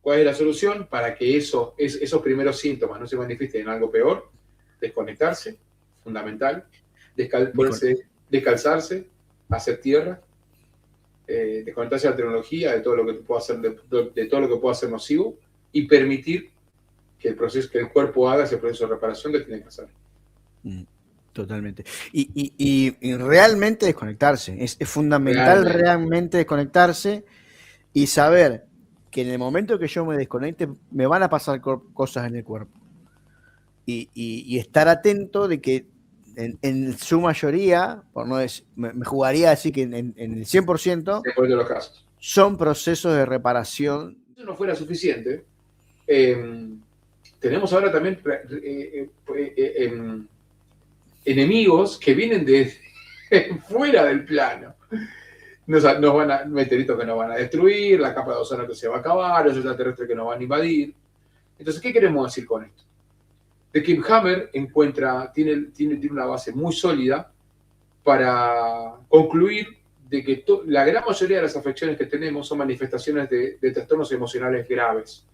¿Cuál es la solución? Para que esos primeros síntomas no se manifiesten en algo peor, desconectarse, fundamental, descalzarse, hacer tierra, desconectarse de la tecnología, de todo lo que pueda hacer, de todo lo que pueda ser nocivo, y permitir que el cuerpo haga ese proceso de reparación que tiene que hacer. Totalmente. Y realmente desconectarse. Es fundamental realmente desconectarse y saber que en el momento que yo me desconecte me van a pasar cosas en el cuerpo. Y estar atento de que en su mayoría, por no decir, me jugaría a decir que en el 100%, de los casos, son procesos de reparación. Si eso no fuera suficiente, tenemos ahora también enemigos que vienen de fuera del plano. Nos van a meteoritos que nos van a destruir, la capa de ozono que se va a acabar, los extraterrestres que nos van a invadir. Entonces, ¿qué queremos decir con esto? De que Hammer tiene una base muy sólida para concluir de que la gran mayoría de las afecciones que tenemos son manifestaciones de trastornos emocionales graves.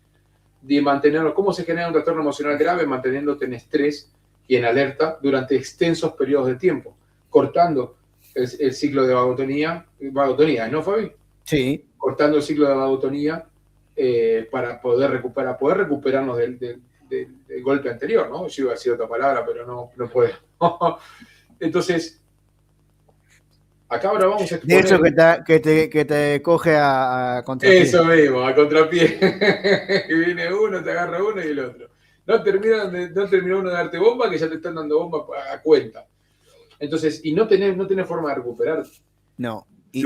De mantenerlo, ¿cómo se genera un trastorno emocional grave? Manteniéndote en estrés y en alerta durante extensos periodos de tiempo, cortando el ciclo de vagotonía, ¿no, Fabi? Sí. Cortando el ciclo de vagotonía para poder recuperarnos del golpe anterior, ¿no? Yo iba a decir otra palabra, pero no puedo. Entonces, acá ahora vamos a exponer... De eso que te coge a contrapié. Eso mismo, a contrapié. Y viene uno, te agarra uno y el otro. No terminó uno de darte bomba, que ya te están dando bomba a cuenta. Entonces, y no tenés forma de recuperar. No. Y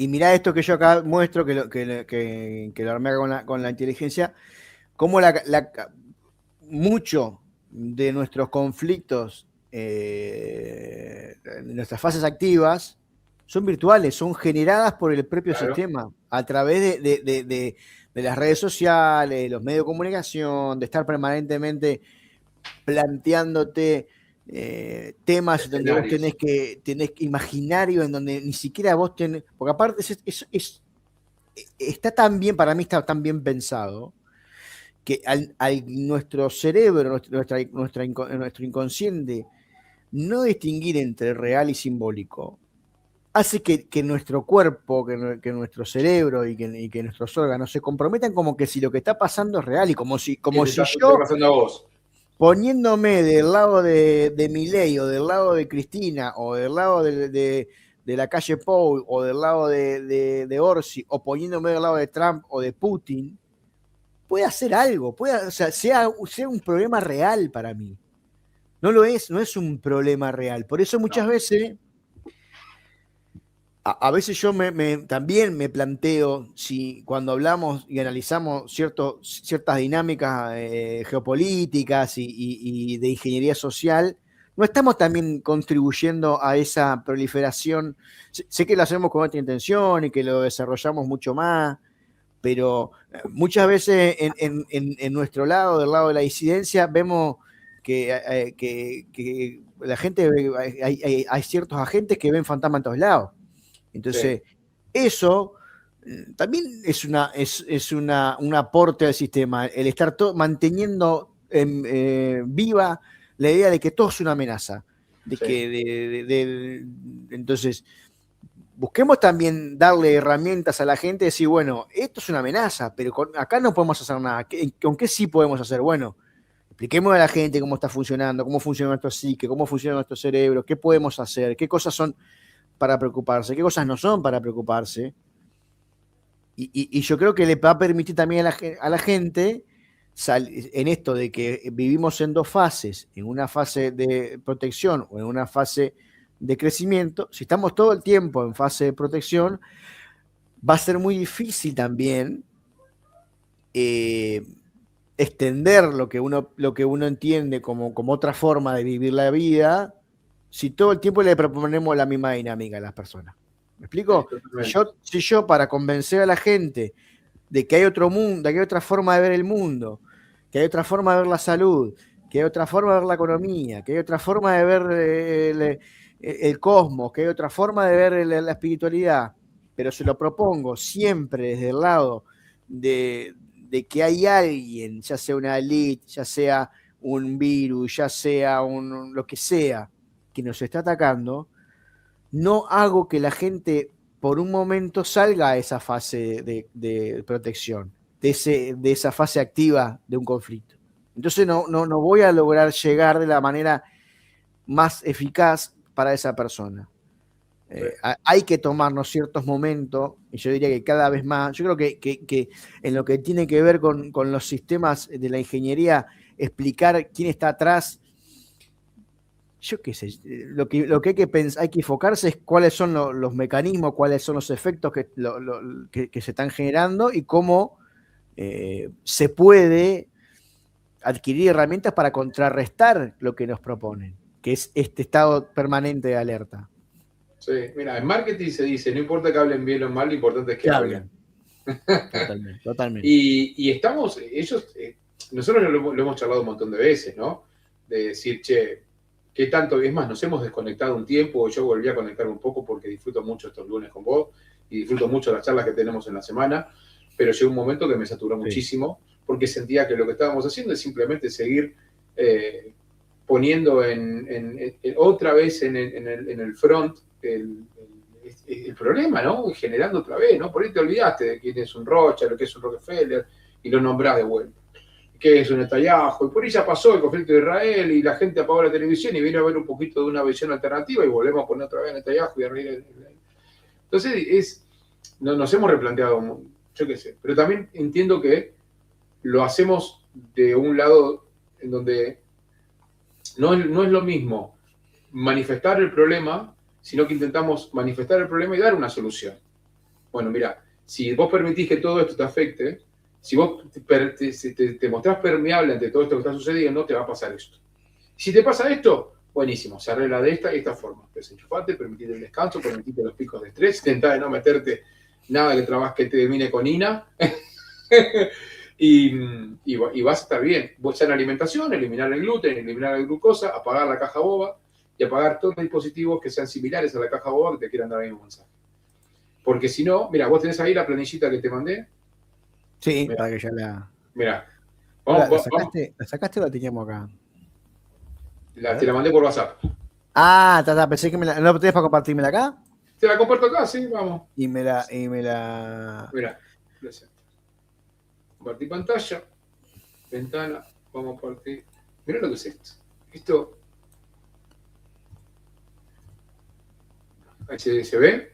mirá esto que yo acá muestro, que lo armé con la inteligencia, cómo mucho de nuestros conflictos, nuestras fases activas, son virtuales, son generadas por el propio sistema, a través de las redes sociales, los medios de comunicación, de estar permanentemente planteándote temas donde vos tenés imaginarios en donde ni siquiera vos tenés, porque aparte está tan bien, para mí está tan bien pensado, que al nuestro cerebro, nuestro inconsciente, no distinguir entre real y simbólico, hace que nuestro cuerpo, que nuestro cerebro y que nuestros órganos se comprometan como que si lo que está pasando es real y como si yo, pasando a vos, poniéndome del lado de Milei o del lado de Cristina o del lado de la calle Pou o del lado de Orsi o poniéndome del lado de Trump o de Putin, puede hacer algo, sea un problema real para mí. No lo es, no es un problema real. Por eso muchas veces, a veces yo también me planteo si cuando hablamos y analizamos ciertas dinámicas geopolíticas y de ingeniería social, no estamos también contribuyendo a esa proliferación. Sé que lo hacemos con otra intención y que lo desarrollamos mucho más, pero muchas veces en nuestro lado, del lado de la disidencia, vemos que la gente, hay ciertos agentes que ven fantasmas en todos lados. Entonces, eso también es un aporte al sistema, el estar manteniendo viva la idea de que todo es una amenaza. Entonces, busquemos también darle herramientas a la gente y decir, bueno, esto es una amenaza, pero acá no podemos hacer nada. ¿Con qué sí podemos hacer? Bueno, expliquemos a la gente cómo está funcionando, cómo funciona nuestro psique, cómo funciona nuestro cerebro, qué podemos hacer, qué cosas son para preocuparse, qué cosas no son para preocuparse. Y yo creo que le va a permitir también a la gente, en esto de que vivimos en dos fases, en una fase de protección o en una fase de crecimiento. Si estamos todo el tiempo en fase de protección, va a ser muy difícil también extender lo que uno entiende como otra forma de vivir la vida, si todo el tiempo le proponemos la misma dinámica a las personas. ¿Me explico? Si yo para convencer a la gente de que hay otro mundo, de que hay otra forma de ver el mundo, que hay otra forma de ver la salud, que hay otra forma de ver la economía, que hay otra forma de ver el cosmos, que hay otra forma de ver la espiritualidad, pero se lo propongo siempre desde el lado de que hay alguien, ya sea una elite, ya sea un virus, ya sea lo que sea, que nos está atacando, no hago que la gente por un momento salga a esa fase de protección, de esa fase activa de un conflicto. Entonces no voy a lograr llegar de la manera más eficaz para esa persona. Hay que tomarnos ciertos momentos, y yo diría que cada vez más, yo creo que en lo que tiene que ver con los sistemas de la ingeniería, explicar quién está atrás, yo qué sé, lo que hay que pensar, hay que enfocarse es cuáles son los mecanismos, cuáles son los efectos que se están generando y cómo se puede adquirir herramientas para contrarrestar lo que nos proponen, que es este estado permanente de alerta. Sí, mira, en marketing se dice, no importa que hablen bien o mal, lo importante es que hablen. Totalmente. Y estamos, nosotros lo hemos charlado un montón de veces, ¿no? De decir, che, ¿qué tanto? Es más, nos hemos desconectado un tiempo, yo volví a conectar un poco porque disfruto mucho estos lunes con vos y disfruto mucho las charlas que tenemos en la semana, pero llegó un momento que me saturó muchísimo porque sentía que lo que estábamos haciendo es simplemente seguir poniendo otra vez en el front el problema, ¿no? Y generando otra vez, ¿no? Por ahí te olvidaste de quién es un Rothschild, lo que es un Rockefeller, y lo nombrás de vuelta. ¿Qué es un Netanyahu? Y por ahí ya pasó el conflicto de Israel y la gente apagó la televisión y vino a ver un poquito de una visión alternativa y volvemos a poner otra vez a Netanyahu y a reír. Entonces, nos hemos replanteado, yo qué sé, pero también entiendo que lo hacemos de un lado en donde no es lo mismo manifestar el problema, sino que intentamos manifestar el problema y dar una solución. Bueno, mira, si vos permitís que todo esto te afecte, si vos te mostrás permeable ante todo esto que está sucediendo, te va a pasar esto. Si te pasa esto, buenísimo, se arregla de esta forma. Desenchufate, permitite el descanso, permitite los picos de estrés, intentá de no meterte nada que te termine con INA, y vas a estar bien. Vos en alimentación, eliminar el gluten, eliminar la glucosa, apagar la caja boba, y apagar todos los dispositivos que sean similares a la caja boba que te quieran dar el mismo mensaje. Porque si no, mira, vos tenés ahí la planillita que te mandé. Sí, mirá, para que ya la... Mira, ¿La sacaste o la teníamos acá? Te la mandé por WhatsApp. Ah, pensé que ¿no tenés para compartírmela acá? Te la comparto acá, sí, vamos. Y me la... Mira, compartir pantalla, ventana, vamos a partir. Mira lo que es esto. Esto... ¿Se ve?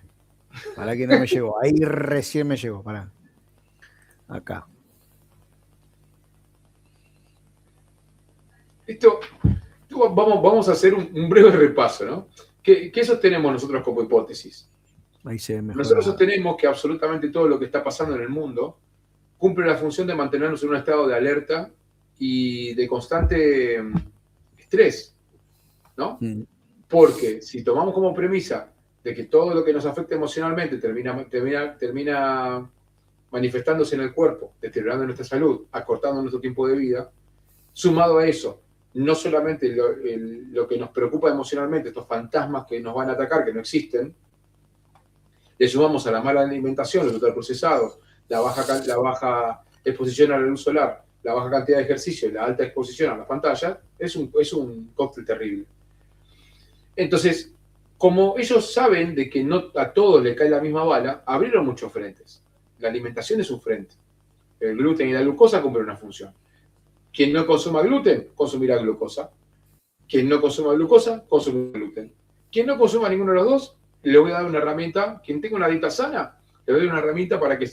Para que no me llegó. Ahí recién me llegó. Pará. Acá. Vamos a hacer un breve repaso, ¿no? ¿Qué sostenemos nosotros como hipótesis? Ahí se ve mejor. Nosotros sostenemos que absolutamente todo lo que está pasando en el mundo cumple la función de mantenernos en un estado de alerta y de constante estrés, ¿no? Porque si tomamos como premisa de que todo lo que nos afecta emocionalmente termina manifestándose en el cuerpo, deteriorando nuestra salud, acortando nuestro tiempo de vida, sumado a eso, no solamente lo que nos preocupa emocionalmente, estos fantasmas que nos van a atacar, que no existen, le sumamos a la mala alimentación, los ultraprocesados, la baja exposición a la luz solar, la baja cantidad de ejercicio y la alta exposición a las pantallas, es un cóctel terrible. Entonces, como ellos saben de que no a todos les cae la misma bala, abrieron muchos frentes. La alimentación es un frente. El gluten y la glucosa cumplen una función. Quien no consuma gluten, consumirá glucosa. Quien no consuma glucosa, consumirá gluten. Quien no consuma ninguno de los dos, le voy a dar una herramienta. Quien tenga una dieta sana, le doy una herramienta para que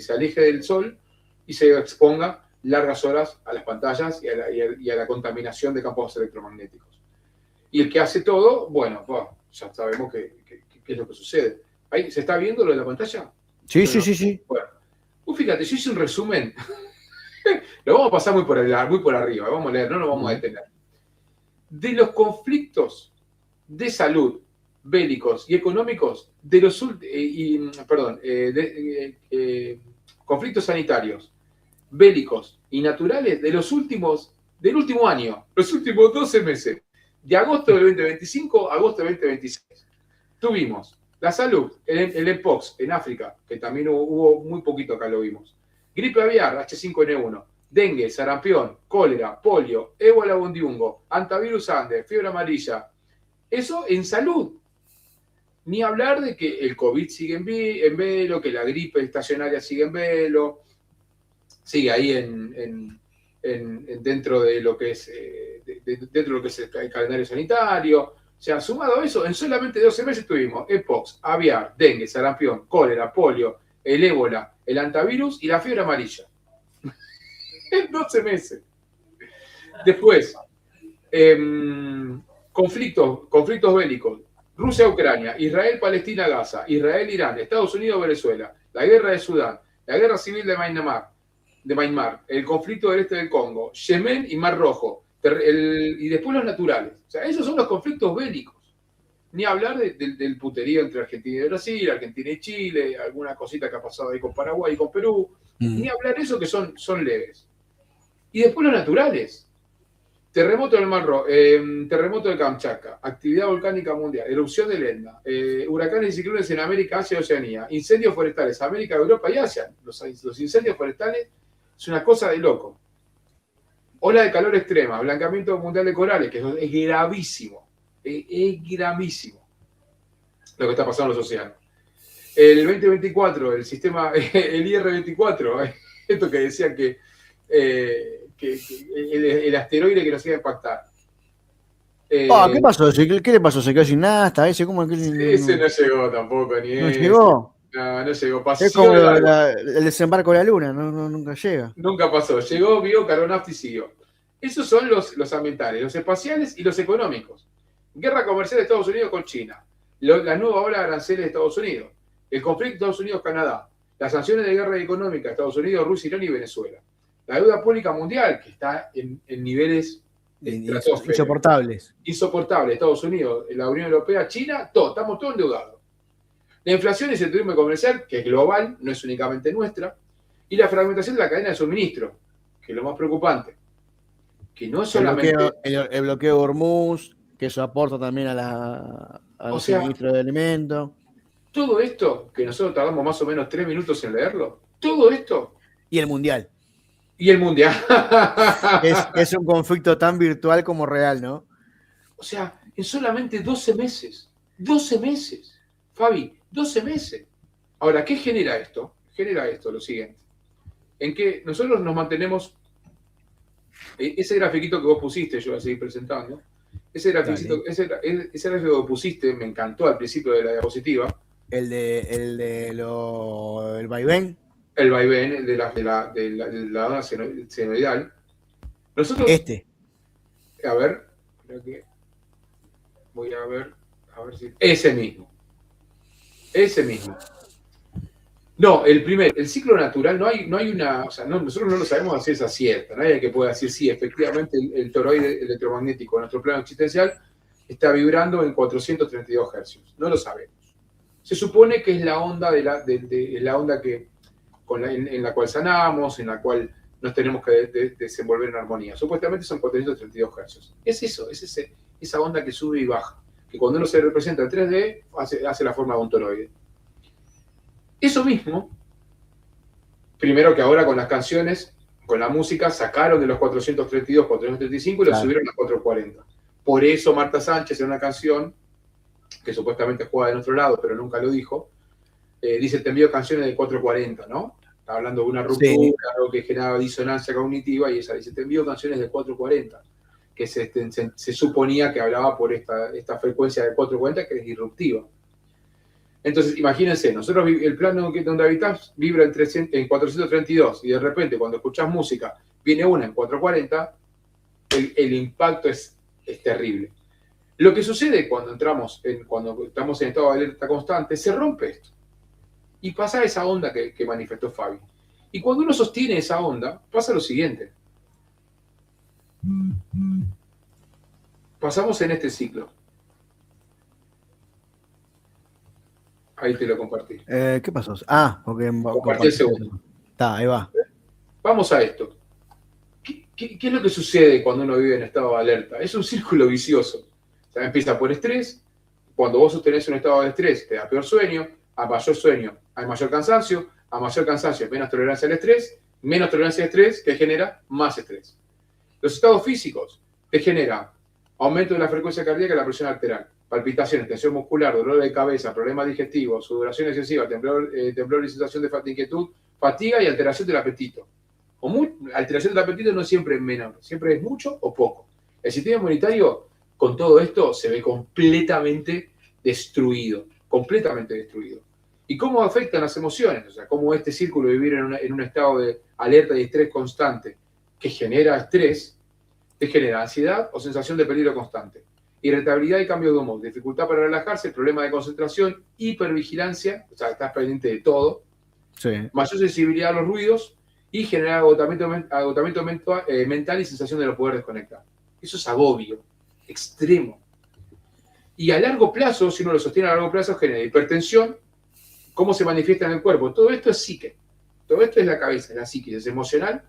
se aleje del sol y se exponga largas horas a las pantallas y a la contaminación de campos electromagnéticos. Y el que hace todo, bueno, ya sabemos qué es lo que sucede. ¿Ahí se está viendo lo de la pantalla? Sí. Bueno, fíjate, yo hice un resumen. Lo vamos a pasar muy por arriba, vamos a leer, no nos vamos a detener. De los conflictos de salud, bélicos y económicos, conflictos sanitarios, bélicos y naturales del último año, los últimos 12 meses, de agosto del 2025 a agosto del 2026. Tuvimos la salud, el mpox en África, que también hubo muy poquito acá, lo vimos. Gripe aviar, H5N1. Dengue, sarampión, cólera, polio, ébola bundiungo, antivirus Andes, fiebre amarilla. Eso en salud. Ni hablar de que el COVID sigue en velo, que la gripe estacionaria sigue en velo, sigue ahí dentro de lo que es dentro de lo que es el calendario sanitario. O sea, sumado a eso, en solamente 12 meses tuvimos EPOX, aviar, dengue, sarampión, cólera, polio, el ébola, el antivirus y la fiebre amarilla. En 12 meses. Después, conflictos bélicos. Rusia-Ucrania, Israel-Palestina-Gaza, Israel-Irán, Estados Unidos-Venezuela, la guerra de Sudán, la guerra civil de Myanmar, el conflicto del este del Congo, Yemen y Mar Rojo, y después los naturales. O sea, esos son los conflictos bélicos. Ni hablar del puterío entre Argentina y Brasil, Argentina y Chile, alguna cosita que ha pasado ahí con Paraguay y con Perú. Ni hablar de eso que son leves. Y después los naturales. Terremoto del Mar Rojo, terremoto de Kamchatka, actividad volcánica mundial, erupción del Etna, huracanes y ciclones en América, Asia y Oceanía, incendios forestales, América, Europa y Asia. Los incendios forestales es una cosa de loco. Ola de calor extrema, blancamiento mundial de corales, que es gravísimo. Es gravísimo lo que está pasando en los océanos. El 2024, el sistema, el IR-24, esto que decían que el asteroide que nos iba a impactar. ¿Qué pasó? ¿Qué le pasó? ¿Se quedó sin nada hasta ese? ¿Cómo que ese no llegó tampoco, ni ¿No ese. llegó? No llegó. Pasó Es como el desembarco de la luna, nunca llega. Nunca pasó. Llegó, vio, cargó nafta y siguió. Esos son los ambientales, los espaciales y los económicos. Guerra comercial de Estados Unidos con China. La nueva ola de aranceles de Estados Unidos. El conflicto de Estados Unidos-Canadá. Las sanciones de guerra económica de Estados Unidos, Rusia, Irán y Venezuela. La deuda pública mundial, que está en niveles insoportables. Insoportables. Estados Unidos, la Unión Europea, China, estamos todos endeudados. La inflación y el incertidumbre comercial, que es global, no es únicamente nuestra. Y la fragmentación de la cadena de suministro, que es lo más preocupante. Que no es solamente... El bloqueo de Hormuz, que eso aporta también al suministro de alimentos. Todo esto, que nosotros tardamos más o menos 3 minutos en leerlo, todo esto... Y el Mundial. Y el Mundial. Es un conflicto tan virtual como real, ¿no? O sea, en solamente 12 meses. 12 meses. Fabi, 12 meses. Ahora, ¿qué genera esto? Genera esto, lo siguiente. En que nosotros nos mantenemos... Ese grafiquito que vos pusiste, yo voy a seguir presentando. Ese gráfico que pusiste me encantó al principio de la diapositiva. El vaivén. El vaivén de la zona senoidal. Nosotros. A ver. Voy a ver si. Ese mismo. No, el ciclo natural, no hay una. O sea, nosotros no lo sabemos a ciencia cierta. Nadie que pueda decir, sí, efectivamente, el toroide electromagnético de nuestro plano existencial está vibrando en 432 Hz. No lo sabemos. Se supone que es la onda la onda que en la cual sanamos, en la cual nos tenemos que desenvolver en armonía. Supuestamente son 432 Hz. Es eso, esa onda que sube y baja, que cuando uno se representa en 3D hace la forma de un toroide. Eso mismo, primero que ahora con las canciones, con la música, sacaron de los 432, 435 y lo subieron a 440. Por eso Marta Sánchez en una canción, que supuestamente juega de nuestro lado, pero nunca lo dijo, dice, te envío canciones de 440, ¿no? Está hablando de una ruptura, algo que generaba disonancia cognitiva, y ella dice, te envío canciones de 440, que se suponía que hablaba por esta frecuencia de 440 que es disruptiva. Entonces, imagínense, nosotros el plano donde habitás vibra en 432, y de repente cuando escuchás música viene una en 440, el impacto es terrible. Lo que sucede cuando estamos en estado de alerta constante, se rompe esto. Y pasa esa onda que manifestó Fabi. Y cuando uno sostiene esa onda, pasa lo siguiente. Pasamos en este ciclo. Ahí te lo compartí. ¿Qué pasó? Porque compartí el segundo. Está, ahí va. Vamos a esto. ¿Qué es lo que sucede cuando uno vive en estado de alerta? Es un círculo vicioso. O sea, empieza por estrés. Cuando vos sostenés un estado de estrés, te da peor sueño. A mayor sueño hay mayor cansancio. A mayor cansancio, menos tolerancia al estrés. menos tolerancia de estrés, que genera más estrés. Los estados físicos te genera aumento de la frecuencia cardíaca y la presión arterial, palpitaciones, tensión muscular, dolor de cabeza, problemas digestivos, sudoración excesiva, temblor y sensación de inquietud, fatiga y alteración del apetito. Alteración del apetito no siempre es menor, siempre es mucho o poco. El sistema inmunitario, con todo esto, se ve completamente destruido, completamente destruido. ¿Y cómo afectan las emociones? O sea, cómo este círculo de vivir en un estado de alerta y estrés constante que genera estrés, te genera ansiedad o sensación de peligro constante, irritabilidad y cambio de humor, dificultad para relajarse, problema de concentración, hipervigilancia, o sea, estás pendiente de todo, Sí. mayor sensibilidad a los ruidos y generar agotamiento mental y sensación de no poder desconectar. Eso es agobio extremo. Y a largo plazo, si uno lo sostiene a largo plazo, genera hipertensión. ¿Cómo se manifiesta en el cuerpo? Todo esto es psique. Todo esto es la cabeza, es la psique, es emocional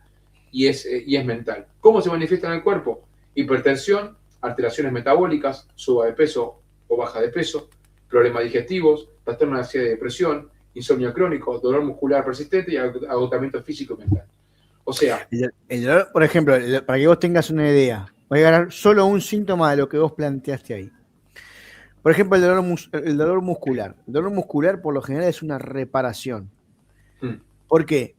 y es mental. ¿Cómo se manifiesta en el cuerpo? Hipertensión, alteraciones metabólicas, suba de peso o baja de peso, problemas digestivos, trastorno de ansiedad y depresión, insomnio crónico, dolor muscular persistente y agotamiento físico y mental. O sea, el dolor, por ejemplo, para que vos tengas una idea, voy a agarrar solo un síntoma de lo que vos planteaste ahí. Por ejemplo, el dolor muscular. El dolor muscular por lo general es una reparación. ¿Por qué?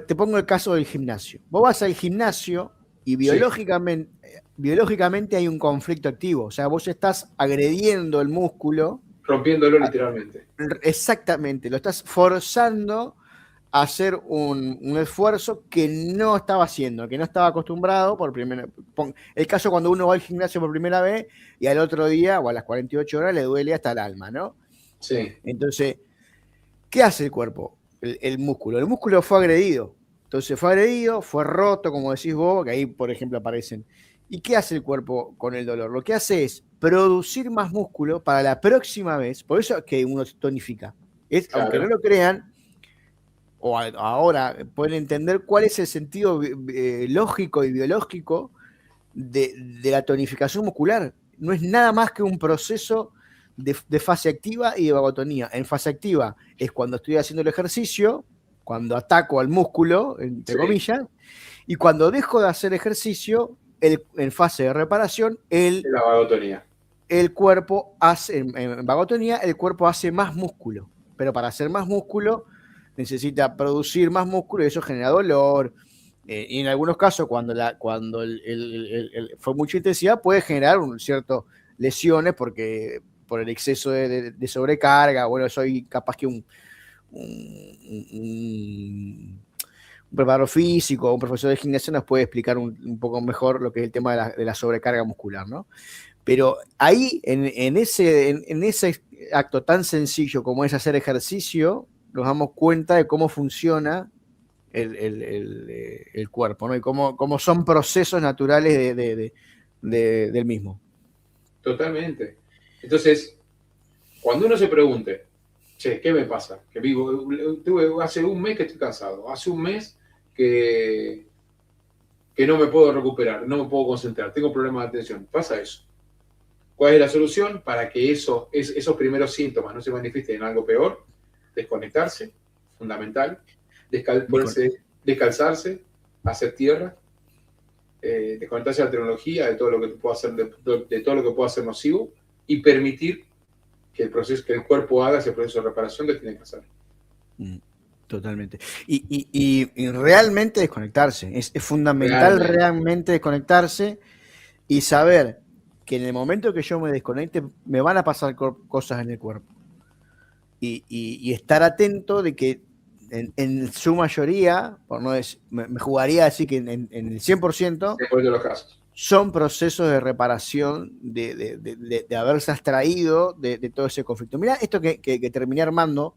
Te pongo el caso del gimnasio. Vos vas al gimnasio y biológicamente hay un conflicto activo. O sea, vos estás agrediendo el músculo. Rompiéndolo literalmente. Exactamente, lo estás forzando a hacer un esfuerzo que no estaba haciendo, que no estaba acostumbrado por primera. El caso cuando uno va al gimnasio por primera vez y al otro día o a las 48 horas le duele hasta el alma, ¿no? Sí. Entonces, ¿qué hace el cuerpo? El músculo. El músculo fue agredido. Entonces fue agredido, fue roto, como decís vos, que ahí, por ejemplo, aparecen. ¿Y qué hace el cuerpo con el dolor? Lo que hace es producir más músculo para la próxima vez. Por eso es que uno se tonifica. Claro. Aunque no lo crean, o ahora pueden entender cuál es el sentido lógico y biológico de la tonificación muscular. No es nada más que un proceso de fase activa y de vagotonía. En fase activa es cuando estoy haciendo el ejercicio, cuando ataco al músculo, entre comillas, y cuando dejo de hacer ejercicio, en fase de reparación, la vagotonía. El cuerpo hace, en vagotonía, el cuerpo hace más músculo. Pero para hacer más músculo, necesita producir más músculo y eso genera dolor. Y en algunos casos, cuando fue mucha intensidad, puede generar ciertas lesiones porque por el exceso de sobrecarga. Bueno, soy capaz que un preparador físico, un profesor de gimnasia nos puede explicar un poco mejor lo que es el tema de la sobrecarga muscular, ¿no? Pero ahí, en ese acto tan sencillo como es hacer ejercicio, nos damos cuenta de cómo funciona el cuerpo, ¿no? Y cómo son procesos naturales del mismo. Totalmente. Entonces, cuando uno se pregunte, che, ¿qué me pasa? Que hace un mes que estoy cansado, hace un mes que no me puedo recuperar, no me puedo concentrar, tengo problemas de atención. Pasa eso. ¿Cuál es la solución para que esos primeros síntomas no se manifiesten en algo peor? Desconectarse, fundamental. Descalzarse, hacer tierra, desconectarse de la tecnología, de todo lo que pueda hacer, de todo lo que pueda ser nocivo, y permitir que el cuerpo haga ese proceso de reparación que tiene que hacer. Totalmente. Y realmente desconectarse. Es fundamental realmente desconectarse y saber que en el momento que yo me desconecte me van a pasar cosas en el cuerpo. Y estar atento de que en su mayoría, por no decir, me jugaría a decir que en el 100%, de los casos, son procesos de reparación de haberse abstraído de todo ese conflicto. Mirá esto que terminé armando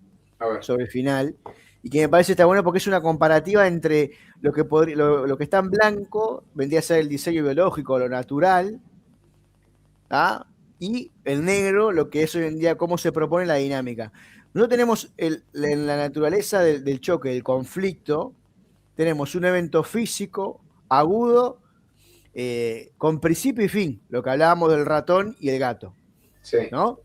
sobre el final, y que me parece está bueno porque es una comparativa entre lo que está en blanco, vendría a ser el diseño biológico, lo natural, ¿ah? Y el negro, lo que es hoy en día, cómo se propone la dinámica. Nosotros tenemos en la naturaleza del choque, del conflicto, tenemos un evento físico, agudo, con principio y fin, lo que hablábamos del ratón y el gato. Sí. ¿No?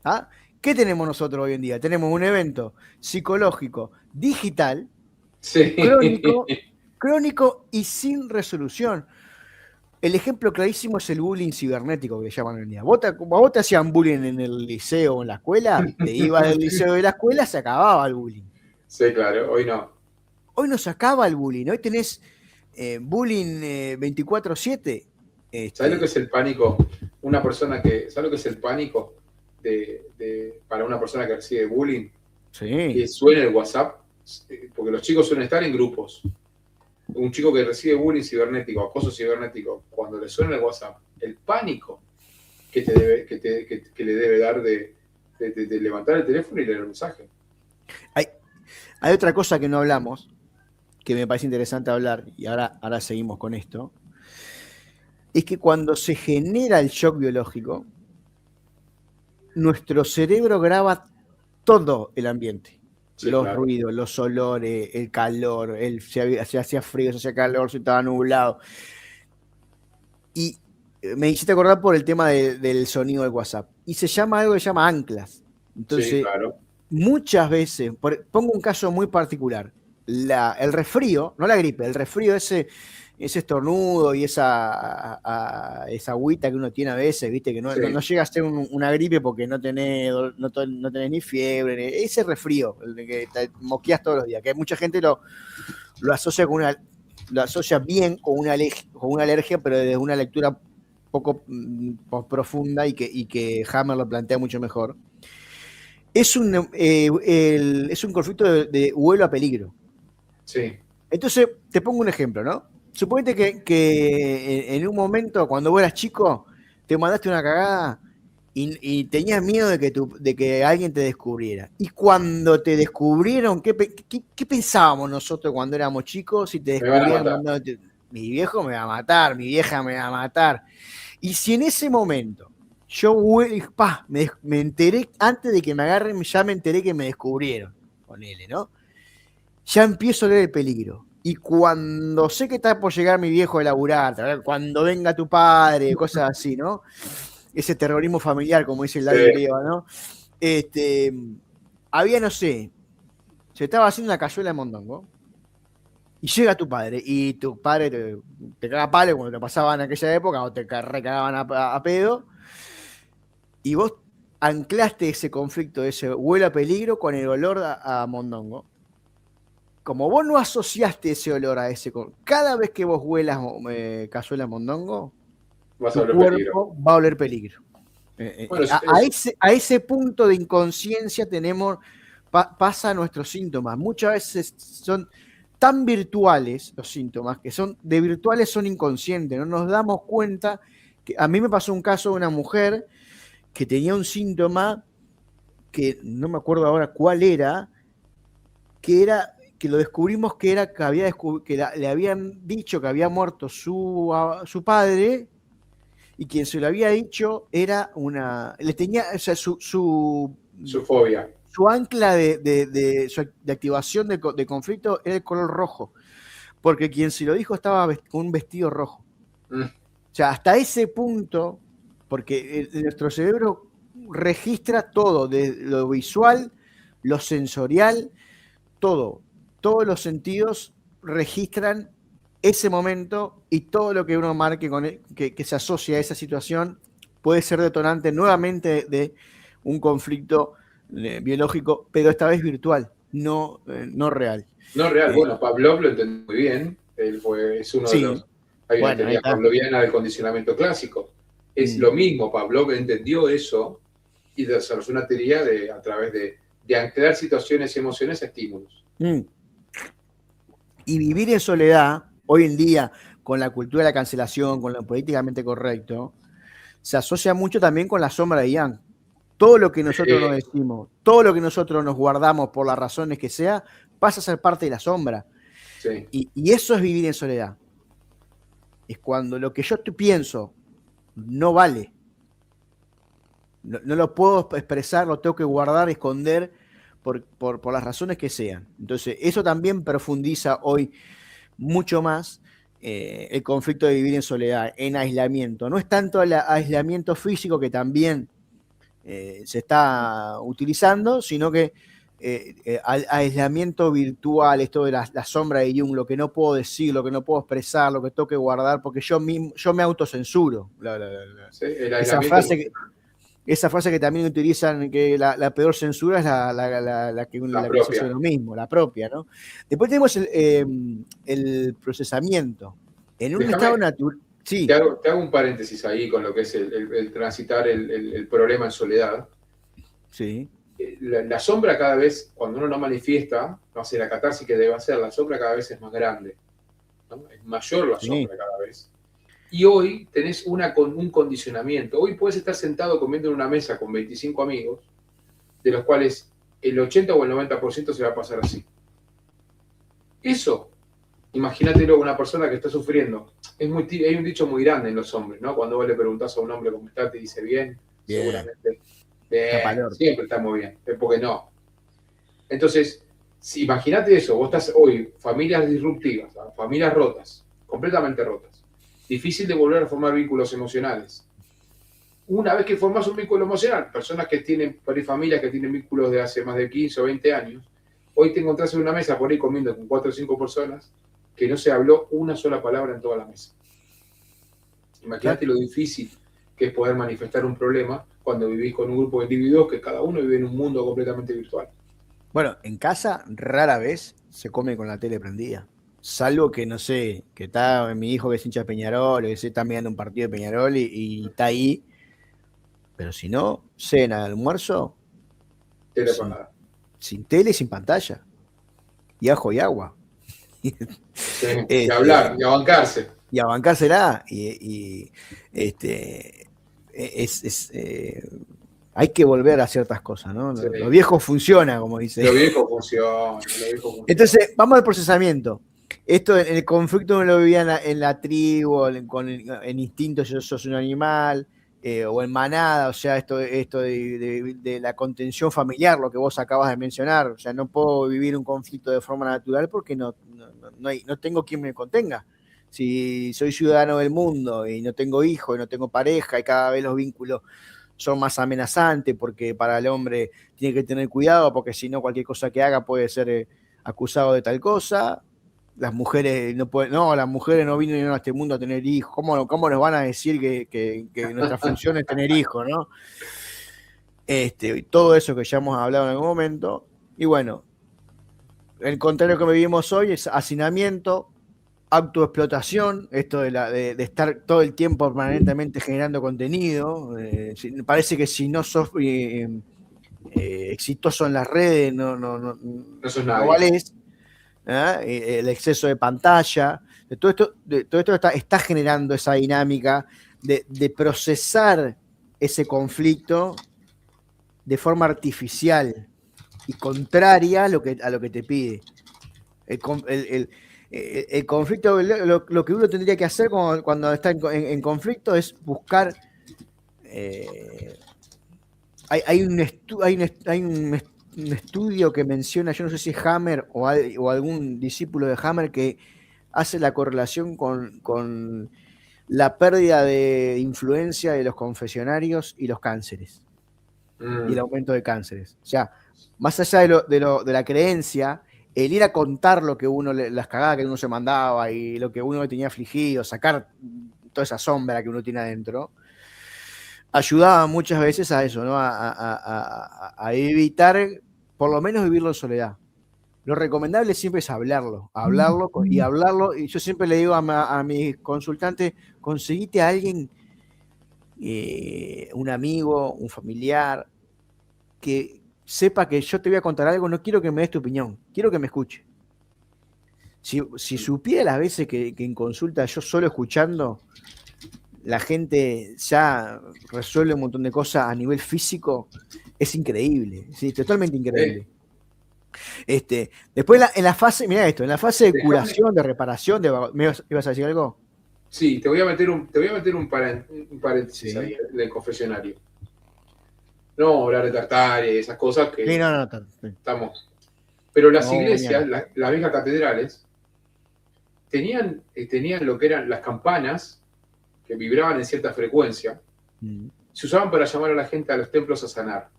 ¿Ah? ¿Qué tenemos nosotros hoy en día? Tenemos un evento psicológico digital, crónico crónico y sin resolución. El ejemplo clarísimo es el bullying cibernético que le llaman hoy en día. A vos te hacían bullying en el liceo o en la escuela, te ibas del liceo o de la escuela, se acababa el bullying. Sí, claro, hoy no. Hoy no se acaba el bullying, hoy tenés bullying 24/7. ¿Sabes lo que es el pánico? ¿Sabes lo que es el pánico para una persona que recibe bullying? Sí. Que suene el WhatsApp, porque los chicos suelen estar en grupos. Un chico que recibe bullying cibernético, acoso cibernético, cuando le suena el WhatsApp, el pánico que le debe dar de levantar el teléfono y leer el mensaje. Hay otra cosa que no hablamos, que me parece interesante hablar, y ahora seguimos con esto, es que cuando se genera el shock biológico, nuestro cerebro graba todo el ambiente. Sí, los ruidos, los olores, el calor, si hacía frío, si hacía calor, si estaba nublado. Y me hiciste acordar por el tema del sonido del WhatsApp. Y se llama algo que se llama anclas. Entonces, sí, claro. Muchas veces, pongo un caso muy particular, el resfrío, no la gripe, el resfrío, ese estornudo y esa agüita que uno tiene a veces, viste, que no llega a ser una gripe porque no tenés ni fiebre, ese resfrío, el de que te mosqueas todos los días, que mucha gente lo asocia lo asocia bien con una alergia, pero desde una lectura poco profunda y que Hammer lo plantea mucho mejor. Es un conflicto de vuelo a peligro. Sí. Entonces, te pongo un ejemplo, ¿no? Suponete que en un momento, cuando vos eras chico, te mandaste una cagada y tenías miedo de que alguien te descubriera. Y cuando te descubrieron, ¿qué pensábamos nosotros cuando éramos chicos? Si te descubrieran, mi viejo me va a matar, mi vieja me va a matar. Y si en ese momento yo me enteré, antes de que me agarren, ya me enteré que me descubrieron, ponele, ¿no? Ya empiezo a leer el peligro. Y cuando sé que está por llegar mi viejo de laburar, cuando venga tu padre, cosas así, ¿no? Ese terrorismo familiar, como dice el David griego, ¿no? Había, no sé, se estaba haciendo una cazuela de mondongo y llega tu padre, y tu padre te caga palo cuando te pasaban en aquella época, o te recagaban a pedo, y vos anclaste ese conflicto, ese huelo a peligro con el olor a mondongo. Como vos no asociaste ese olor a ese, cada vez que vos huelas cazuela mondongo, tu cuerpo va a oler peligro. Bueno, a ese punto de inconsciencia pasa nuestros síntomas. Muchas veces son tan virtuales los síntomas, que de virtuales son inconscientes. No nos damos cuenta. A mí me pasó un caso de una mujer que tenía un síntoma que no me acuerdo ahora cuál era, que lo descubrimos que le habían dicho que había muerto su padre, y quien se lo había dicho era su fobia. Su ancla de activación de conflicto era el color rojo, porque quien se lo dijo estaba con un vestido rojo. O sea, hasta ese punto, porque nuestro cerebro registra todo, de lo visual, lo sensorial, todos los sentidos registran ese momento, y todo lo que uno marque que se asocia a esa situación puede ser detonante nuevamente de un conflicto biológico, pero esta vez virtual, no real. No real, bueno, Pavlov lo entendió muy bien, es uno de los... Hay una teoría pavloviana del condicionamiento clásico. Es lo mismo, Pavlov entendió eso y desarrolló una teoría a través de anclar situaciones y emociones a estímulos. Y vivir en soledad, hoy en día, con la cultura de la cancelación, con lo políticamente correcto, se asocia mucho también con la sombra de Yang. Todo lo que nosotros nos decimos, todo lo que nosotros nos guardamos por las razones que sea, pasa a ser parte de la sombra. Sí. Y eso es vivir en soledad. Es cuando lo que yo pienso no vale. No lo puedo expresar, lo tengo que guardar, esconder por las razones que sean. Entonces, eso también profundiza hoy mucho más el conflicto de vivir en soledad, en aislamiento. No es tanto el aislamiento físico, que también se está utilizando, sino que aislamiento virtual, esto de la sombra de Jung, lo que no puedo decir, lo que no puedo expresar, lo que tengo que guardar, porque yo me autocensuro. ¿Sí? El Esa aislamiento frase emocional, esa frase que también utilizan, que la peor censura es la la que se hace propia. uno mismo, la propia, ¿no? Después tenemos el procesamiento. En un estado Déjame, natural. Sí, te hago un paréntesis ahí con lo que es el transitar el problema en soledad. sí, La sombra cada vez, cuando uno no manifiesta, no hace la catarsis que debe hacer, la sombra cada vez es más grande, ¿no? Es mayor la sí. sombra cada vez. Y hoy tenés un condicionamiento. Hoy puedes estar sentado comiendo en una mesa con 25 amigos, de los cuales el 80 o el 90% se va a pasar así. Eso, imagínatelo, una persona que está sufriendo. Hay un dicho muy grande en los hombres, ¿no? Cuando vos le preguntás a un hombre cómo está, te dice bien, Bien, seguramente. está Bien, palor. siempre está muy bien. Es porque no. Entonces, si, imagínate eso, vos estás hoy, familias disruptivas, ¿no? Familias rotas, completamente rotas. Difícil de volver a formar vínculos emocionales. Una vez que formas un vínculo emocional, personas que tienen, por ahí familias que tienen vínculos de hace más de 15 o 20 años, hoy te encontrás en una mesa por ahí comiendo con 4 o 5 personas que no se habló una sola palabra en toda la mesa. Claro. Imagínate lo difícil que es poder manifestar un problema cuando vivís con un grupo de individuos que cada uno vive en un mundo completamente virtual. Bueno, en casa rara vez se come con la tele prendida. Salvo que, no sé, que está mi hijo que es hincha de Peñarol, que se está mirando un partido de Peñarol y está ahí. Pero si no, cena, almuerzo, Tele sin, apagada. sin tele y sin pantalla. Y ajo y agua. Sí, y Este, hablar, y a bancarse. y a bancársela. Hay que volver a ciertas cosas, ¿no? Sí. Lo viejo funciona, como dice. Lo viejo funciona, lo viejo funciona. Entonces, vamos al procesamiento. Esto, en el conflicto no lo vivía en la tribu, en instinto, yo sos un animal, o en manada, o sea, esto de la contención familiar, lo que vos acabas de mencionar. O sea, no puedo vivir un conflicto de forma natural porque no tengo quien me contenga. Si soy ciudadano del mundo y no tengo hijos y no tengo pareja y cada vez los vínculos son más amenazantes porque para el hombre tiene que tener cuidado porque si no cualquier cosa que haga puede ser acusado de tal cosa. Las mujeres no pueden, no, las mujeres no vienen a este mundo a tener hijos. ¿Cómo nos van a decir que nuestra función es tener hijos, ¿no? Todo eso que ya hemos hablado en algún momento. Y bueno, el contrario que vivimos hoy es hacinamiento, autoexplotación, esto de estar todo el tiempo permanentemente generando contenido. Parece que si no sos exitoso en las redes, No sos no nadie. valés. El exceso de pantalla. Todo esto está generando esa dinámica de procesar ese conflicto de forma artificial y contraria a lo que te pide. El conflicto, lo que uno tendría que hacer cuando está en conflicto es buscar. Hay un estudio que menciona, yo no sé si es Hammer o algún discípulo de Hammer, que hace la correlación con la pérdida de influencia de los confesionarios y los cánceres, y el aumento de cánceres. O sea, más allá de la creencia, el ir a contar lo que las cagadas que uno se mandaba y lo que uno tenía afligido, sacar toda esa sombra que uno tiene adentro, ayudaba muchas veces a eso, ¿no? A evitar, por lo menos, vivirlo en soledad. Lo recomendable siempre es hablarlo y hablarlo. Y yo siempre le digo a mis consultantes, conseguite a alguien, un amigo, un familiar, que sepa que yo te voy a contar algo, no quiero que me des tu opinión, quiero que me escuche. Si supiera las veces que en consulta yo solo escuchando, la gente ya resuelve un montón de cosas a nivel físico, es increíble, ¿sí? Totalmente increíble. Después en la fase, mira esto, en la fase de curación, de reparación, ¿me ibas a decir algo? Sí, te voy a meter un paréntesis Sí. ahí del confesionario. No hablar de Tartaria y esas cosas que Sí, no, estamos. Pero las no, iglesias, mañana. las viejas catedrales, tenían lo que eran las campanas que vibraban en cierta frecuencia, se usaban para llamar a la gente a los templos a sanar.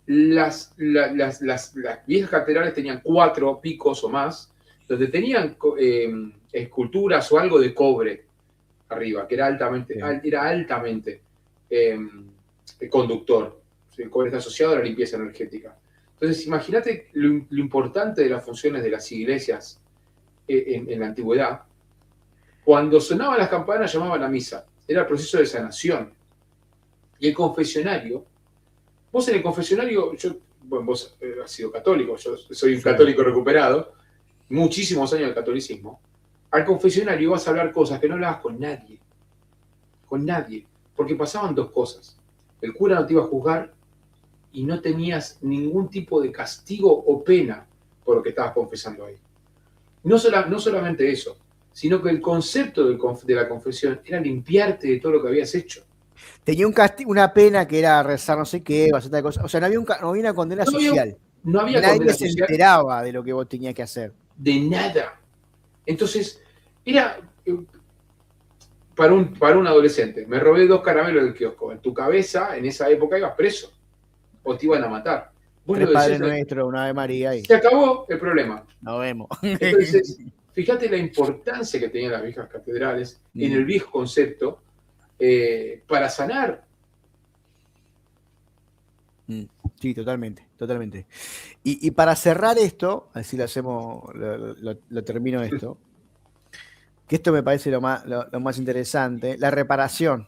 las viejas catedrales tenían 4 picos o más, donde tenían esculturas o algo de cobre arriba, que Sí. era altamente eh, conductor. El cobre está asociado a la limpieza energética. Entonces, imagínate lo importante de las funciones de las iglesias en la antigüedad. Cuando sonaban las campanas, llamaban a misa. Era el proceso de sanación. Y el confesionario, vos en el confesionario, bueno, vos has sido católico, yo soy un Sí. católico recuperado, muchísimos años de catolicismo. Al confesionario vas a hablar cosas que no hablabas con nadie, porque pasaban 2 cosas. El cura no te iba a juzgar y no tenías ningún tipo de castigo o pena por lo que estabas confesando ahí. No solamente eso, sino que el concepto de la confesión era limpiarte de todo lo que habías hecho. Tenía un castigo, una pena que era rezar no sé qué, o hacer tal cosa. O sea, no había una condena No había, social. no había Nadie condena se social enteraba de lo que vos tenías que hacer. de nada. Entonces, era para un adolescente. Me robé 2 caramelos del kiosco. En tu cabeza, en esa época, ibas preso o te iban a matar. Vos 3 lo decías, Padres Nuestros, una Ave María y se acabó el problema. nos vemos. Entonces, fíjate la importancia que tenían las viejas catedrales en el viejo concepto para sanar. Sí, totalmente, totalmente. Y para cerrar esto, así lo hacemos, lo termino esto, que esto me parece lo más interesante, la reparación,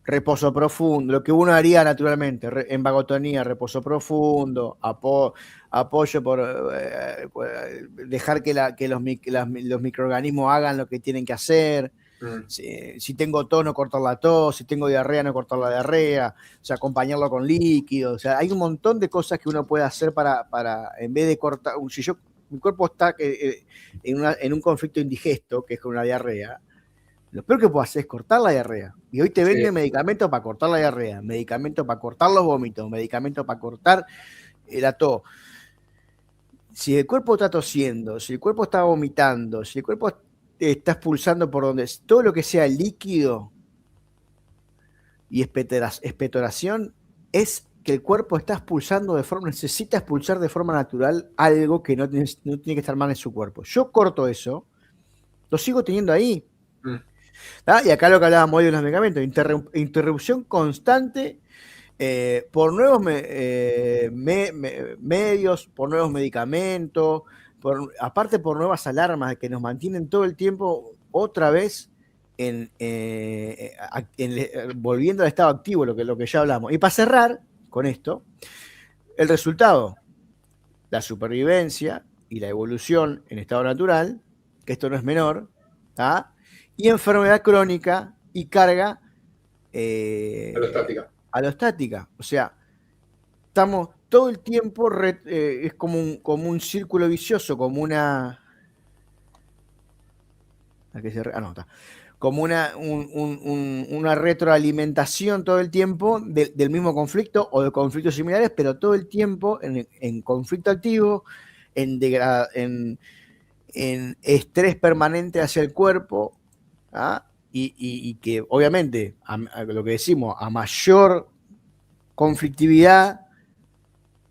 reposo profundo, lo que uno haría naturalmente, en vagotonía, reposo profundo, apoyo por dejar que los microorganismos hagan lo que tienen que hacer. Si tengo tos, no cortar la tos, si tengo diarrea, no cortar la diarrea, o sea, acompañarlo con líquidos, o sea, hay un montón de cosas que uno puede hacer para en vez de cortar, si mi cuerpo está en un conflicto indigesto, que es con la diarrea, lo peor que puedo hacer es cortar la diarrea. Y hoy te Sí. venden medicamentos para cortar la diarrea, medicamentos para cortar los vómitos, medicamentos para cortar la tos. Si el cuerpo está tosiendo, si el cuerpo está vomitando, si el cuerpo está expulsando por donde, todo lo que sea líquido y expectoración, es que el cuerpo está expulsando necesita expulsar de forma natural algo que no tiene que estar mal en su cuerpo. Yo corto eso, lo sigo teniendo ahí. Y acá lo que hablábamos hoy de los medicamentos, interrupción constante por nuevos medios, por nuevos medicamentos, aparte por nuevas alarmas que nos mantienen todo el tiempo otra vez volviendo al estado activo, lo que ya hablamos. Y para cerrar con esto, el resultado, la supervivencia y la evolución en estado natural, que esto no es menor, y enfermedad crónica y carga alostática. O sea, estamos todo el tiempo, es como un círculo vicioso, como una... como una retroalimentación todo el tiempo del mismo conflicto o de conflictos similares, pero todo el tiempo en conflicto activo, en estrés permanente hacia el cuerpo, y que obviamente, lo que decimos, a mayor conflictividad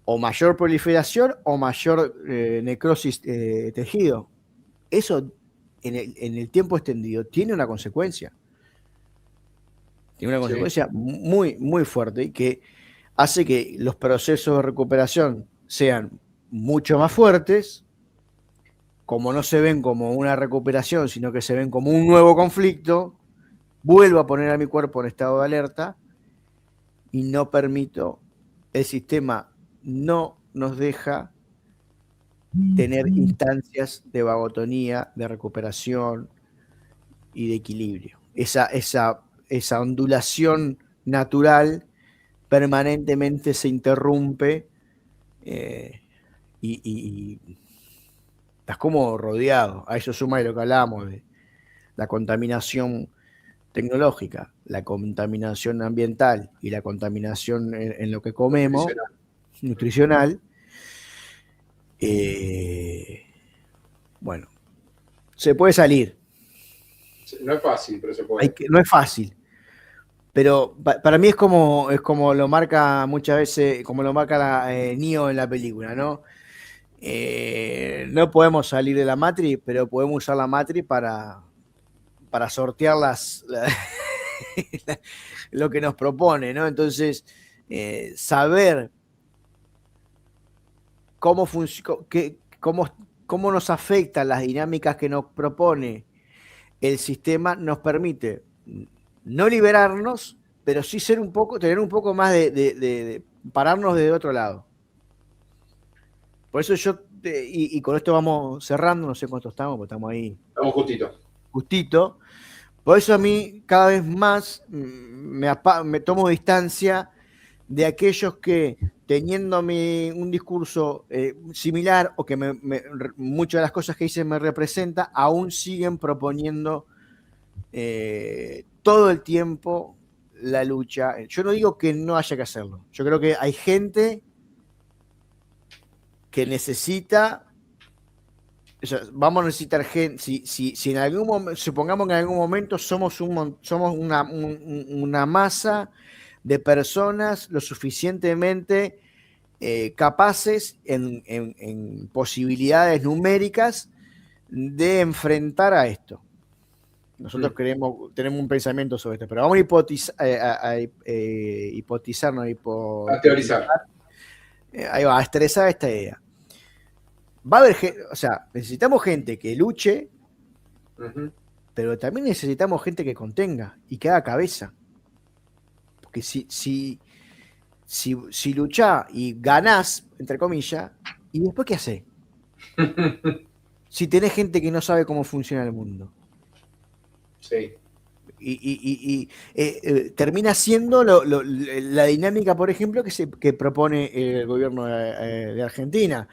o mayor proliferación o mayor necrosis tejido. Eso en el tiempo extendido tiene una consecuencia. Tiene una consecuencia muy, muy fuerte que hace que los procesos de recuperación sean mucho más fuertes, como no se ven como una recuperación, sino que se ven como un nuevo conflicto. Vuelvo a poner a mi cuerpo en estado de alerta y no permito, el sistema no nos deja tener instancias de vagotonía, de recuperación y de equilibrio. Esa ondulación natural permanentemente se interrumpe y estás como rodeado. A eso suma de lo que hablábamos de la contaminación tecnológica, la contaminación ambiental y la contaminación en lo que comemos, nutricional. Bueno, se puede salir. No es fácil, pero se puede. No es fácil, Pero para mí es como lo marca muchas veces, como lo marca Neo en la película, ¿no? No podemos salir de la Matrix, pero podemos usar la Matrix para sortear lo que nos propone, ¿no? Entonces, saber cómo, cómo nos afectan las dinámicas que nos propone el sistema nos permite no liberarnos, pero sí tener un poco más de pararnos de otro lado. Por eso y con esto vamos cerrando, no sé cuánto estamos, porque estamos ahí Vamos justito. justito. Por eso a mí cada vez más me tomo distancia de aquellos que teniendo un discurso similar o que muchas de las cosas que dicen me representa, aún siguen proponiendo todo el tiempo la lucha. Yo no digo que no haya que hacerlo. Yo creo que hay gente que necesita, o sea, vamos a necesitar gente, si en algún momento, supongamos que en algún momento somos una masa de personas lo suficientemente capaces en posibilidades numéricas de enfrentar a esto. Nosotros tenemos un pensamiento sobre esto, pero vamos a hipotizar, no A teorizar. Ahí va, a estresar esta idea. Va a haber o sea, necesitamos gente que luche, pero también necesitamos gente que contenga y que haga cabeza. Porque si luchás y ganás, entre comillas, ¿y después qué hacés? Si tenés gente que no sabe cómo funciona el mundo. Sí. Y termina siendo la dinámica, por ejemplo, que propone el gobierno de Argentina.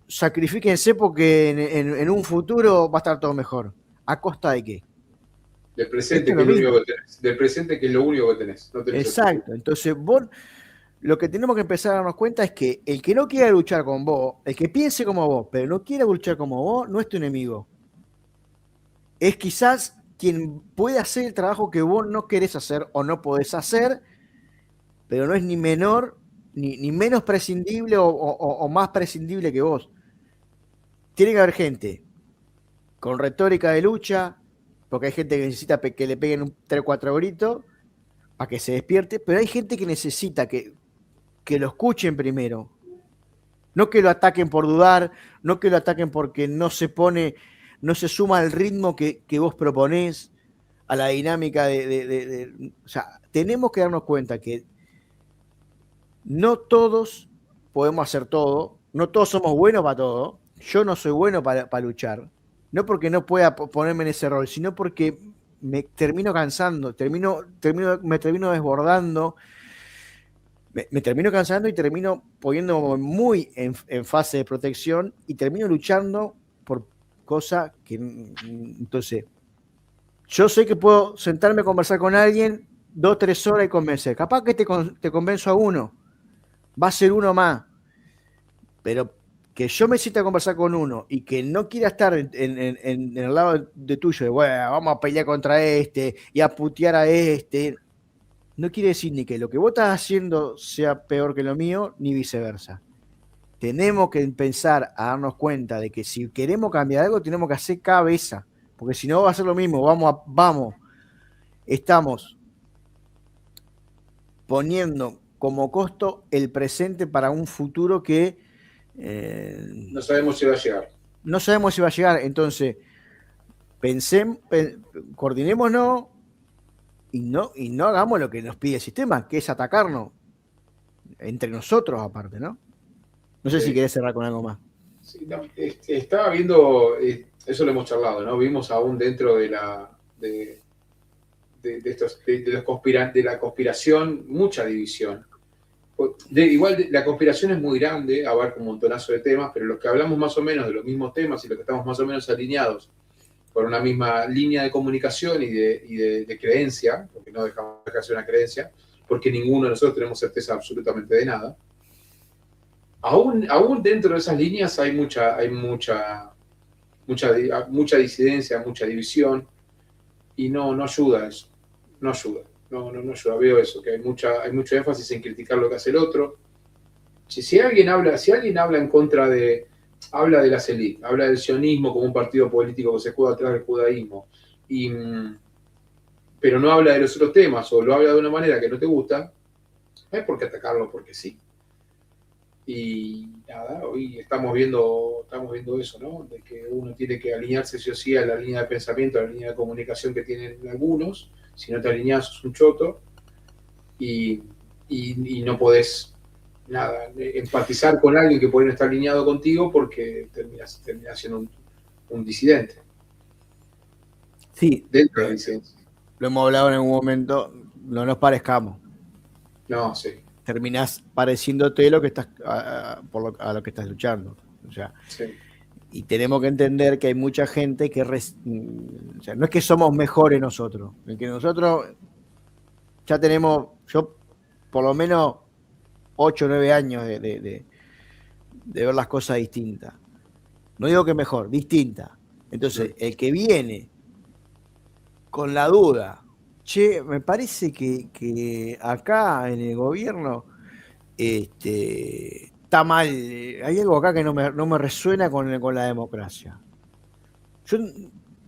Sacrifíquense porque en un futuro va a estar todo mejor. ¿A costa de qué? Del presente, que es lo único que tenés. Del presente, que es lo único que tenés. No tenés. Exacto. Entonces, vos lo que tenemos que empezar a darnos cuenta es que el que no quiera luchar con vos, el que piense como vos, pero no quiera luchar como vos, no es tu enemigo. Es quizás quien puede hacer el trabajo que vos no querés hacer o no podés hacer, pero no es ni menor, ni menos prescindible o más prescindible que vos. Tiene que haber gente con retórica de lucha, porque hay gente que necesita que le peguen un 3 o 4 gritos para que se despierte, pero hay gente que necesita que lo escuchen primero. No que lo ataquen por dudar, no que lo ataquen porque no se suma al ritmo que vos proponés, a la dinámica o sea, tenemos que darnos cuenta que no todos podemos hacer todo, no todos somos buenos para todo. Yo no soy bueno para luchar, no porque no pueda ponerme en ese rol, sino porque me termino cansando, me termino desbordando, me termino cansando y termino poniendo muy en fase de protección y termino luchando por cosas que... Entonces, yo sé que puedo sentarme a conversar con alguien 2 o 3 horas y convencer. Capaz que te convenzo a uno, va a ser uno más, pero que yo me sienta a conversar con uno y que no quiera estar en el lado de tuyo, de bueno, vamos a pelear contra este y a putear a este, no quiere decir ni que lo que vos estás haciendo sea peor que lo mío, ni viceversa. Tenemos que empezar a darnos cuenta de que si queremos cambiar algo, tenemos que hacer cabeza, porque si no va a ser lo mismo, estamos poniendo como costo el presente para un futuro que no sabemos si va a llegar. No sabemos si va a llegar. Entonces, coordinémonos y no hagamos lo que nos pide el sistema, que es atacarnos entre nosotros aparte, ¿no? No sé si querés cerrar con algo más. Sí, no, estaba viendo, eso lo hemos charlado, ¿no? Vimos aún dentro de la conspiración mucha división. Igual la conspiración es muy grande, abarca un montonazo de temas, pero los que hablamos más o menos de los mismos temas y los que estamos más o menos alineados por una misma línea de comunicación y de creencia, porque no dejamos de ser una creencia, porque ninguno de nosotros tenemos certeza absolutamente de nada. Aún dentro de esas líneas hay mucha disidencia, mucha división, y no ayuda a eso. no ayuda. No ayuda. Veo eso, que hay mucho énfasis en criticar lo que hace el otro. Si alguien habla en contra habla de las élites, habla del sionismo como un partido político que se juega atrás del judaísmo, pero no habla de los otros temas o lo habla de una manera que no te gusta, no hay por qué atacarlo porque sí. Y nada, hoy estamos viendo eso, ¿no? De que uno tiene que alinearse sí o sí a la línea de pensamiento, a la línea de comunicación que tienen algunos. Si no te alineas, sos un choto y no podés nada, empatizar con alguien que puede no estar alineado contigo porque terminas siendo un disidente. Sí, Dentro de la disidencia. lo hemos hablado en algún momento, no nos parezcamos. No, sí. Terminás pareciéndote lo que estás, a lo que estás luchando. O sea, Sí. y tenemos que entender que hay mucha gente que o sea, no es que somos mejores nosotros, es que nosotros ya tenemos, yo por lo menos 8 o 9 años de ver las cosas distintas. No digo que mejor, distinta. Entonces, el que viene con la duda, che, me parece que acá en el gobierno está mal, hay algo acá que no me resuena con la democracia.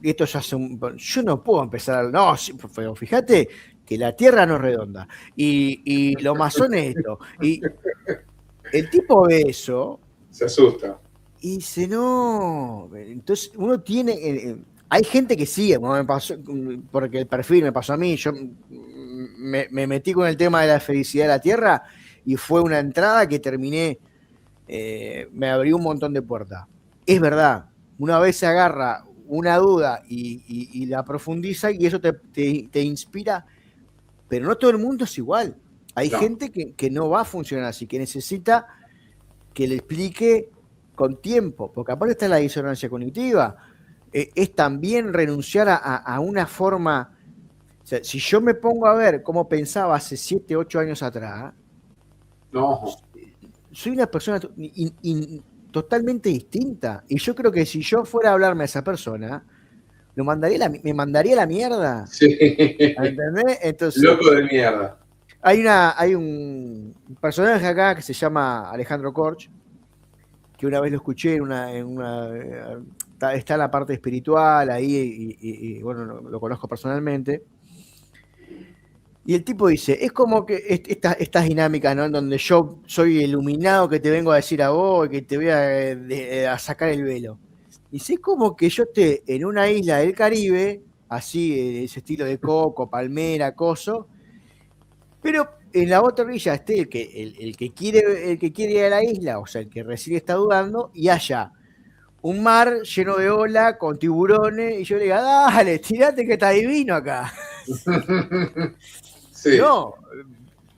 Esto ya yo no puedo empezar no, sí, pero fíjate que la Tierra no es redonda y los masones esto. Y el tipo ve eso se asusta. y dice, no, entonces uno tiene, hay gente que sí, me pasó, porque el perfil me pasó a mí, yo me metí con el tema de la felicidad de la Tierra y fue una entrada que terminé, me abrió un montón de puertas. Es verdad, una vez se agarra una duda y la profundiza y eso te inspira, pero no todo el mundo es igual. Hay gente que no va a funcionar así, que necesita que le explique con tiempo, porque aparte está la disonancia cognitiva, es también renunciar a una forma, o sea, si yo me pongo a ver cómo pensaba hace 7, 8 años atrás, no. Soy una persona totalmente distinta, y yo creo que si yo fuera a hablarme a esa persona, me mandaría a la mierda. Sí. ¿Entendés? Entonces, loco de mierda. hay un personaje acá que se llama Alejandro Korch, que una vez lo escuché está en la parte espiritual ahí, y bueno, lo conozco personalmente. Y el tipo dice, es como que estas dinámicas, ¿no? En donde yo soy iluminado que te vengo a decir a vos y que te voy a sacar el velo. Dice, es como que yo esté en una isla del Caribe, así, ese estilo de coco, palmera, coso, pero en la otra orilla esté el que quiere ir a la isla, o sea, el que recién está dudando, y haya un mar lleno de ola, con tiburones, y yo le diga, dale, tirate que está divino acá. Sí. No,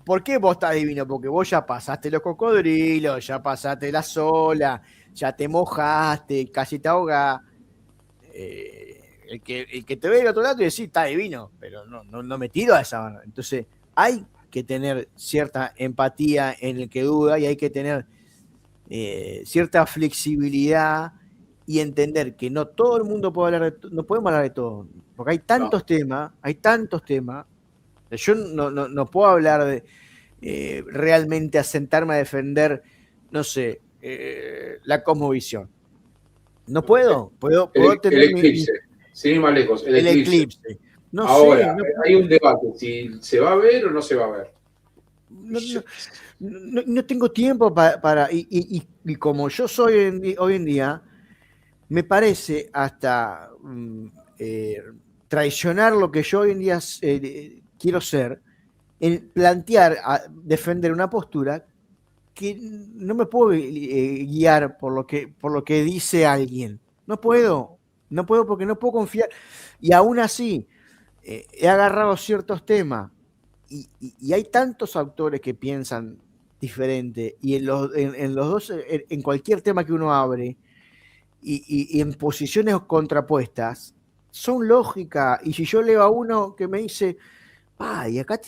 ¿por qué vos estás divino? Porque vos ya pasaste los cocodrilos, ya pasaste la sola, ya te mojaste, casi te ahogás. El que te ve del otro lado y decís, está divino, pero no me tiro a esa mano. Entonces, hay que tener cierta empatía en el que duda y hay que tener cierta flexibilidad y entender que no todo el mundo puede hablar no podemos hablar de todo, porque hay tantos temas. Yo no puedo hablar de realmente asentarme a defender, no sé, la cosmovisión. No puedo. Puedo tener el eclipse, sin ir más lejos, el eclipse. No Ahora, sé. hay un debate, si se va a ver o no se va a ver. No tengo tiempo para y como yo soy hoy en día, me parece hasta traicionar lo que yo hoy en día quiero ser, en plantear, defender una postura que no me puedo guiar por lo que dice alguien. No puedo porque no puedo confiar. Y aún así, he agarrado ciertos temas y hay tantos autores que piensan diferente y en los dos, en cualquier tema que uno abre y en posiciones contrapuestas, son lógicas. Y si yo leo a uno que me dice, y acá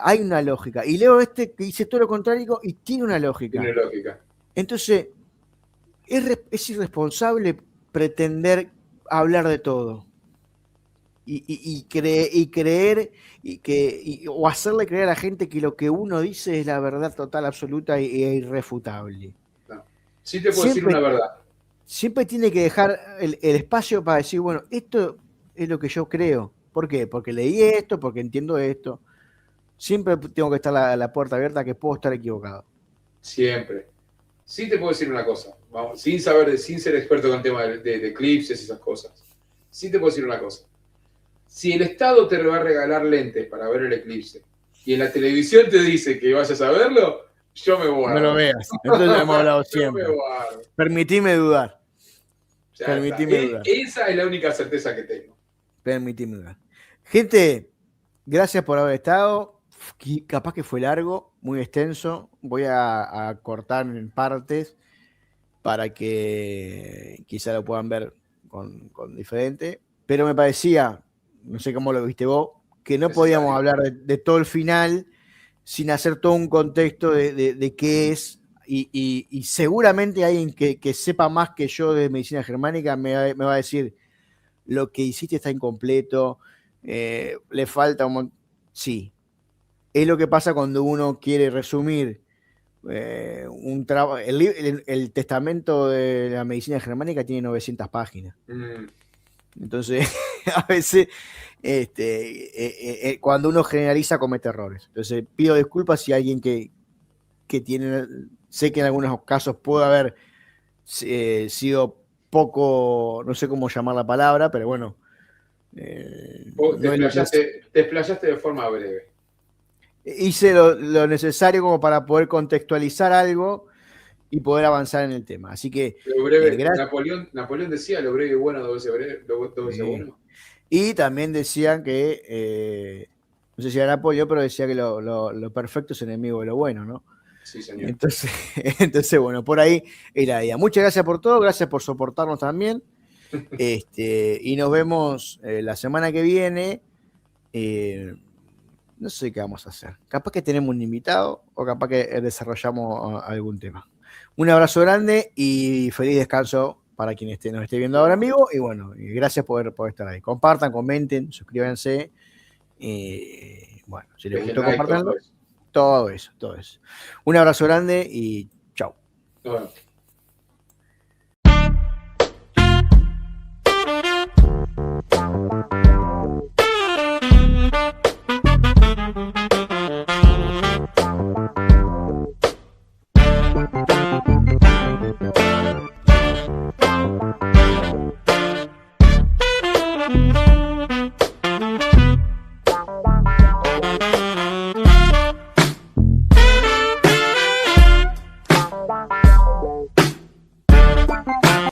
hay una lógica, y leo este que dice todo lo contrario y tiene una lógica. Tiene lógica. Entonces, es irresponsable pretender hablar de todo. creer o hacerle creer a la gente que lo que uno dice es la verdad total, absoluta e irrefutable. No. Sí te puedo decir Siempre, una verdad. siempre tiene que dejar el espacio para decir, bueno, esto es lo que yo creo. ¿Por qué? Porque leí esto, porque entiendo esto. Siempre tengo que estar la puerta abierta, que puedo estar equivocado. Siempre. Sí te puedo decir una cosa, vamos, sin saber, sin ser experto con el tema de eclipses y esas cosas. Sí te puedo decir una cosa. Si el Estado te va a regalar lentes para ver el eclipse y en la televisión te dice que vayas a verlo, yo me guardo. No lo veas. Entonces hemos hablado siempre. Yo me guardo. Permitime dudar. Permitime dudar. Esa es la única certeza que tengo. Permitime dudar. Gente, gracias por haber estado. Capaz que fue largo, muy extenso. Voy a cortar en partes para que quizá lo puedan ver con diferente. Pero me parecía, no sé cómo lo viste vos, que no podíamos hablar de todo el final sin hacer todo un contexto de qué es. Y seguramente alguien que sepa más que yo de medicina germánica me va a decir, lo que hiciste está incompleto, le falta un montón. Sí, es lo que pasa cuando uno quiere resumir un trabajo. El testamento de la medicina germánica tiene 900 páginas. Entonces, a veces, cuando uno generaliza, comete errores. Entonces, pido disculpas si alguien que tiene. Sé que en algunos casos puede haber sido poco, no sé cómo llamar la palabra, pero bueno. Te explayaste de forma breve. Hice lo necesario como para poder contextualizar algo y poder avanzar en el tema. Así que. Lo breve, Napoleón decía: lo breve y bueno, dos veces bueno. Y también decían que. No sé si era Napoleón, pero decía que lo perfecto es enemigo de lo bueno, ¿no? Sí, señor. Entonces, bueno, por ahí es la idea. Muchas gracias por todo, gracias por soportarnos también. Y nos vemos la semana que viene. No sé qué vamos a hacer. Capaz que tenemos un invitado o capaz que desarrollamos algún tema. Un abrazo grande y feliz descanso para quien nos esté viendo ahora en vivo. Y bueno, gracias por estar ahí. Compartan, comenten, suscríbanse. Bueno, si les gustó, compartanlo. Todo eso. Un abrazo grande y chao. Bueno.